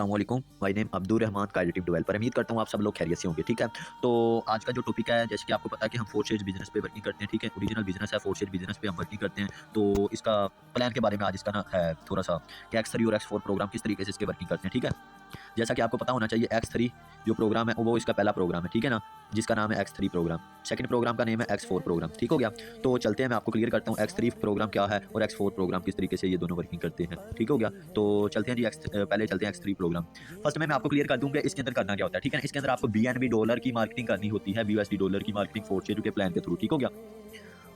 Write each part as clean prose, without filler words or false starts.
अस्सलामुअलैकुम, my name Abdul Rahman creative developer. उम्मीद करता हूँ आप सब लोग खैरियत से होंगे, ठीक है। तो आज का जो टॉपिक है, जैसे कि आपको पता है कि हम 4 स्टेज बिजनेस पे वर्किंग करते हैं, ठीक है। ओरिजिनल बिजनेस है, 4 स्टेज बिजनेस पे हम वर्किंग करते हैं। तो इसका प्लान के बारे में आज इसका ना है थोड़ा सा कि X3 और X4 प्रोग्राम किस तरीके से इसके वर्किंग करते हैं, ठीक है। जैसा कि आपको पता होना चाहिए, X3 जो प्रोग्राम है वो इसका पहला प्रोग्राम है, ठीक है ना, जिसका नाम है X3 प्रोग्राम। सेकंड प्रोग्राम का नेम है X4 प्रोग्राम, ठीक हो गया। तो चलते हैं, मैं आपको क्लियर करता हूँ X3 प्रोग्राम क्या है और X4 प्रोग्राम किस तरीके से ये दोनों वर्किंग करते हैं, ठीक हो गया। तो चलते हैं जी, पहले चलते हैं X3 प्रोग्राम। फर्स्ट में मैं आपको क्लियर कर दूँ कि इसके अंदर करना क्या होता है, ठीक है ना। इसके अंदर आपको BNB डॉलर की मार्केटिंग करनी होती है, BUSD डॉलर की मार्केटिंग 4 स्टेज के प्लान के थ्रू, ठीक हो गया।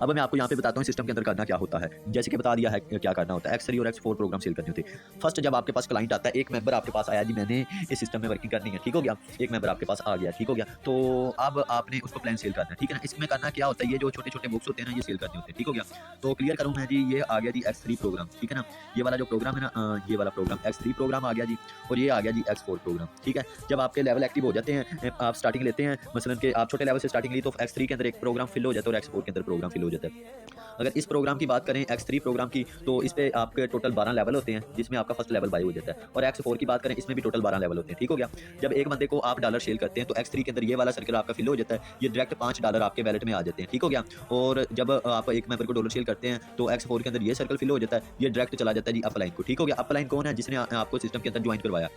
अब मैं आपको यहाँ पे बताता हूँ सिस्टम के अंदर करना क्या होता है। जैसे कि बता दिया है क्या करना होता है, X3 और X4 प्रोग्राम सेल करने होते हैं। फर्स्ट जब आपके पास क्लाइंट आता है, एक मेंबर आपके पास आया जी, मैंने इस सिस्टम में वर्किंग करनी है, ठीक हो गया। एक मेंबर आपके पास आ गया, ठीक हो गया। तो अब आपने उसको प्लान सेल करना है, ठीक है ना। इसमें करना क्या होता है, ये जो छोटे छोटे बुक्स होते हैं ना, ये सेल करने होते हैं, ठीक हो गया। तो क्लियर करूँ मैं जी, ये आ गया जी X3 प्रोग्राम, ठीक है ना। ये वाला जो प्रोग्राम है ना, ये वाला प्रोग्राम X3 प्रोग्राम आ गया जी, और ये आ गया जी X4 प्रोग्राम, ठीक है। जब आपके लेवल एक्टिव हो जाते हैं, आप स्टार्टिंग लेते हैं, मसलन कि आप छोटे लेवल से स्टार्टिंग ली, तो X3 के अंदर एक प्रोग्राम फिल हो जाता है और X4 के अंदर प्रोग्राम फिल हो जाता है। अगर इस प्रोग्राम की बात करें, X3 प्रोग्राम की, तो इस पे आपके टोटल 12 लेवल होते हैं, जिसमें आपका फर्स्ट लेवल बाय हो जाता है। और X4 की बात करें, इसमें भी टोटल 12 लेवल होते हैं, ठीक हो गया। जब एक बंदे को आप डॉलर सेल करते हैं, तो X3 के अंदर ये वाला सर्कल आपका फिल हो जाता है, ये डायरेक्ट $5 आपके वैलेट में आ जाते हैं, ठीक हो गया। और जब आप एक मेंबर को डॉलर सेल करते हैं, तो X4 के अंदर ये सर्कल फिल हो जाता है, ये डायरेक्ट चला जाता है जी अपलाइन को, ठीक हो गया। अपलाइन कौन है, जिसने आपको सिस्टम के अंदर ज्वाइन करवाया।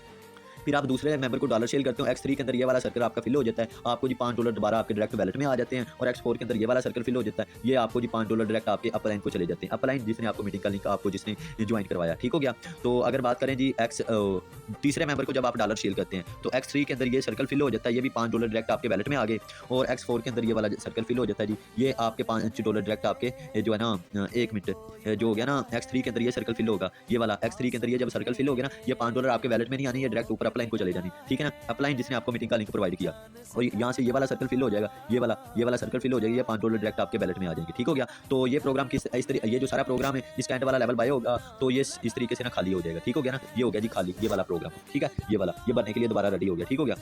फिर आप दूसरे मेंबर को डॉलर सेल करते हो, X3 के अंदर ये वाला सर्कल आपका फिल हो जाता है, आपको जी $5 दोबारा आपके डायरेक्ट वैलेट में आ जाते हैं। और X4 के अंदर ये वाला सर्कल फिल हो जाता है, ये आपको जी $5 डायरेक्ट आपके अपलाइन को चले जाते हैं। अपलाइन जिसने आपको मीटिंग का लिंक आपको जिसने ज्वाइन करवाया, ठीक हो गया। तो अगर बात करें जी तीसरे मेंबर को जब आप डॉलर सेल करते हैं, तो X3 के अंदर ये सर्कल फिल हो जाता है, ये भी $5 डायरेक्ट आपके वैलेट में आ गए। और X4 के अंदर ये वाला सर्कल फिल हो जाता है जी, ये आपके $5 डायरेक्ट आपके जो है ना, 1 मिनट जो हो गया ना, X3 के अंदर ये सर्कल फिल होगा, ये वाला X3 के अंदर ये जब सर्कल फिल हो गया ना, ये $5 आपके वैलेट में नहीं आनी है, डायरेक्ट ऊपर अपलाइन को चले जानी, ठीक है ना। अपलाइन जिसने आपको मीटिंग का लिंक प्रोवाइड किया, और यहाँ से ये वाला सर्कल फिल हो जाएगा, ये वाला सर्कल फिल हो जाएगा, ये $5 डायरेक्ट आपके वैलेट में आ जाएंगे, ठीक हो गया। तो ये प्रोग्राम ये जो सारा प्रोग्राम है, इसका एंड वाला लेवल बाय होगा, तो ये इस तरीके से ना खाली हो जाएगा, ठीक हो गया ना। ये हो गया जी खाली, ये वाला प्रोग्राम, ठीक है। ये भरने के लिए दोबारा रेडी हो गया, ठीक हो गया।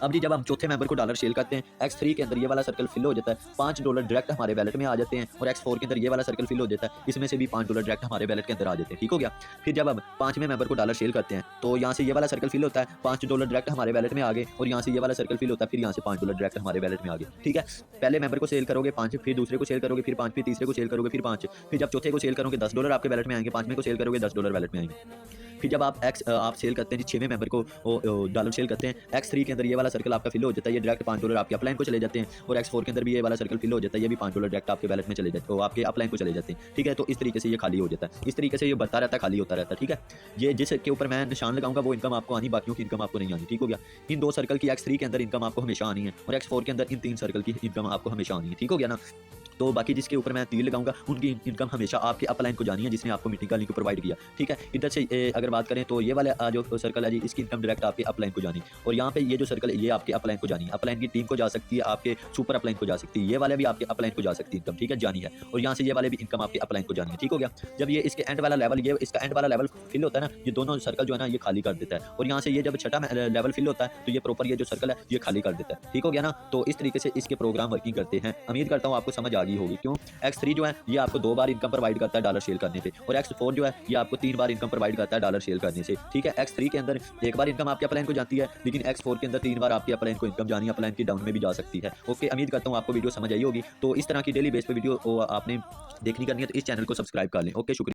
अब जी जब हम चौथे मेंबर को डॉलर सेल करते हैं, X3 के अंदर ये वाला सर्कल फिल हो जाता है, $5 डायरेक्ट हमारे वैलेट में आ जाते हैं। और X4 के अंदर ये वाला सर्कल फिल हो जाता है, इसमें से भी $5 डायरेक्ट हमारे वैलेट के अंदर आ जाते हैं, ठीक हो गया। फिर जब हम पांचवें मेंबर को डॉलर सेल करते हैं, तो यहाँ से ये वाला सर्कल फिल होता है, $5 डायरेक्ट हमारे वैलेट में आ गए। और यहाँ से ये वाला सर्कल फिल होता है, फिर यहाँ से $5 डायरेक्ट हमारे वैलेट में आ गए, ठीक है। पहले मेंबर को सेल करोगे 5, फिर दूसरे को सेल करोगे, फिर 5, फिर तीसरे को सेल करोगे, फिर 5, फिर जब चौथे को सेल करोगे $10 आपके वैलेट में आएंगे, पांचवें को सेल करोगे $10 वैलेट में आएंगे। फिर जब आप सेल करते हैं जी, छवें मेंबर को डॉलर सेल करते हैं, X3 के अंदर ये वाला सर्कल आपका फिल हो जाता है, ये डायरेक्ट $5 आपके अपलाइन को चले जाते हैं। और X4 के अंदर भी ये वाला सर्कल फिल हो जाता है, ये भी $5 डायरेक्ट आपके वैलेट में चले जाते हैं, आपके अपलाइन को चले जाते हैं, ठीक है। तो इस तरीके से ये खाली हो जाता है, इस तरीके से ये बढ़ता रहता है, खाली होता रहता है, ठीक है। ये जिसके ऊपर मैं निशान लगाऊंगा वो इनकम आपको आनी, बाकियों की इनकम आपको नहीं आनी, ठीक हो गया। इन 2 सर्कल की X3 के अंदर इनकम आपको हमेशा आनी है, और X4 के अंदर इन 3 सर्कल की इनकम आपको हमेशा आनी है, ठीक हो गया ना। तो बाकी जिसके ऊपर मैं तीर लगाऊंगा, उनकी इनकम हमेशा आपके अपलाइन को जानी है, जिसने आपको मीटिंग का लिंक प्रोवाइड किया, ठीक है। इधर से अगर बात करें, तो ये वाला जो सर्कल है जी, इसकी इनकम डायरेक्ट आपके अपलाइन को जानी। और यहाँ पे ये जो सर्कल है, ये आपके अपलाइन को जानी है, अपलाइन की टीम को जा सकती है, आपके सुपर अपलाइन को जा सकती है, ये वाले भी आपके अपलाइन को जा सकती है इनकम, ठीक है, जानी है। और यहाँ से ये वाले भी इनकम आपके अपलाइन को जानी है, ठीक हो गया। जब ये इसके एंड वाला लेवल, ये इसका एंड वाला लेवल फिल होता है ना, ये दोनों सर्कल जो है ना, ये खाली कर देता है। और यहाँ से ये जब छठा लेवल फिल होता है, तो ये प्रॉपर ये जो सर्कल है, ये खाली कर देता है, ठीक हो गया ना। तो इस तरीके से इसके प्रोग्राम वर्किंग करते हैं। उम्मीद करता हूँ आपको समझ आ गई होगी। क्यों X3 जो है ये आपको 2 बार इनकम प्रोवाइड करता है डॉलर सेल करने पे, और X4 जो है ये आपको 3 बार इनकम प्रोवाइड करता है डॉलर सेल करने से, ठीक है। X3 के अंदर 1 बार इनकम आपके अपलाइन को जाती है, लेकिन X4 के अंदर 3 बार आपके अपलाइन को इनकम जानी है, अपलाइन की डाउन में भी जा सकती है। ओके, उम्मीद करता हूँ आपको वीडियो समझ आई होगी। तो इस तरह की डेली बेस पे वीडियो आपने देखनी करनी है, तो इस चैनल को सब्सक्राइब कर लें। ओके, शुक्रिया।